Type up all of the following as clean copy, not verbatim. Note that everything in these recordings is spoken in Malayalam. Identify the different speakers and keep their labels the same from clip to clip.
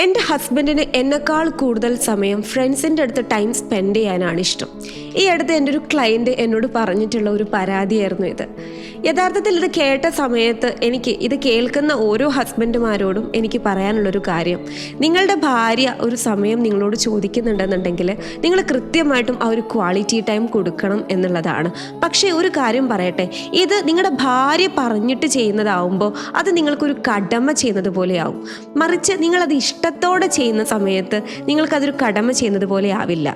Speaker 1: എൻ്റെ ഹസ്ബൻഡിന് എന്നെക്കാൾ കൂടുതൽ സമയം ഫ്രണ്ട്സിൻ്റെ അടുത്ത് ടൈം സ്പെൻഡ് ചെയ്യാനാണ് ഇഷ്ടം. ഈ അടുത്ത് എൻ്റെ ഒരു ക്ലയൻറ്റ് എന്നോട് പറഞ്ഞിട്ടുള്ള ഒരു പരാതിയായിരുന്നു ഇത്. യഥാർത്ഥത്തിൽ ഇത് കേട്ട സമയത്ത് ഇത് കേൾക്കുന്ന ഓരോ ഹസ്ബൻഡുമാരോടും എനിക്ക് പറയാനുള്ളൊരു കാര്യം, നിങ്ങളുടെ ഭാര്യ ഒരു സമയം നിങ്ങളോട് ചോദിക്കുന്നുണ്ടെന്നുണ്ടെങ്കിൽ നിങ്ങൾ കൃത്യമായിട്ടും ആ ഒരു ക്വാളിറ്റി ടൈം കൊടുക്കണം എന്നുള്ളതാണ്. പക്ഷേ ഒരു കാര്യം പറയട്ടെ, ഇത് നിങ്ങളുടെ ഭാര്യ പറഞ്ഞിട്ട് ചെയ്യുന്നതാവുമ്പോൾ അത് നിങ്ങൾക്കൊരു കടമ ചെയ്യുന്നത് പോലെയാവും. മറിച്ച് നിങ്ങളത് ഇഷ്ടത്തോടെ ചെയ്യുന്ന സമയത്ത് നിങ്ങൾക്കതൊരു കടമ ചെയ്യുന്നത് പോലെ ആവില്ല.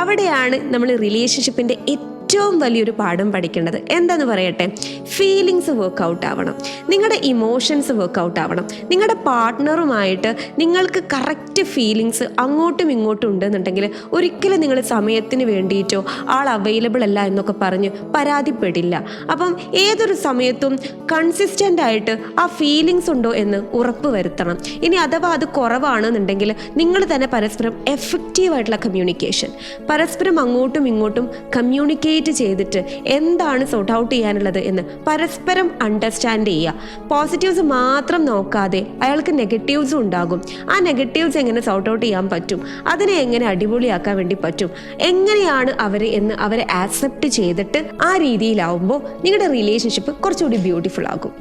Speaker 1: അവിടെയാണ് നമ്മൾ റിലേഷൻഷിപ്പിൻ്റെ ഏറ്റവും വലിയൊരു പാഠം പഠിക്കേണ്ടത്. എന്താന്ന് പറയട്ടെ, ഫീലിങ്സ് വർക്കൗട്ട് ആവണം, നിങ്ങളുടെ ഇമോഷൻസ് വർക്കൗട്ട് ആവണം. നിങ്ങളുടെ പാർട്ട്ണറുമായിട്ട് നിങ്ങൾക്ക് കറക്റ്റ് ഫീലിങ്സ് അങ്ങോട്ടും ഇങ്ങോട്ടും ഉണ്ടെന്നുണ്ടെങ്കിൽ ഒരിക്കലും നിങ്ങൾ സമയത്തിന് വേണ്ടിയിട്ടോ ആൾ അവൈലബിൾ അല്ല എന്നൊക്കെ പറഞ്ഞ് പരാതിപ്പെടില്ല. അപ്പം ഏതൊരു സമയത്തും കൺസിസ്റ്റൻ്റ് ആയിട്ട് ആ ഫീലിങ്സ് ഉണ്ടോ എന്ന് ഉറപ്പ് വരുത്തണം. ഇനി അഥവാ അത് കുറവാണെന്നുണ്ടെങ്കിൽ നിങ്ങൾ തന്നെ പരസ്പരം എഫക്റ്റീവായിട്ടുള്ള കമ്മ്യൂണിക്കേഷൻ, പരസ്പരം അങ്ങോട്ടും ഇങ്ങോട്ടും കമ്മ്യൂണിക്കേറ്റ് ചെയ്തിട്ട് എന്താണ് സോർട്ട് ഔട്ട് ചെയ്യാനുള്ളത് എന്ന് പരസ്പരം അണ്ടർസ്റ്റാൻഡ് ചെയ്യുക. പോസിറ്റീവ്സ് മാത്രം നോക്കാതെ അയാൾക്ക് നെഗറ്റീവ്സും ഉണ്ടാകും. ആ നെഗറ്റീവ്സ് എങ്ങനെ സോർട്ട് ഔട്ട് ചെയ്യാൻ പറ്റും, അതിനെ എങ്ങനെ അടിപൊളിയാക്കാൻ വേണ്ടി പറ്റും, എങ്ങനെയാണ് അവരെ ആക്സെപ്റ്റ് ചെയ്തിട്ട് ആ രീതിയിലാവുമ്പോൾ നിങ്ങളുടെ റിലേഷൻഷിപ്പ് കുറച്ചുകൂടി ബ്യൂട്ടിഫുൾ ആകും.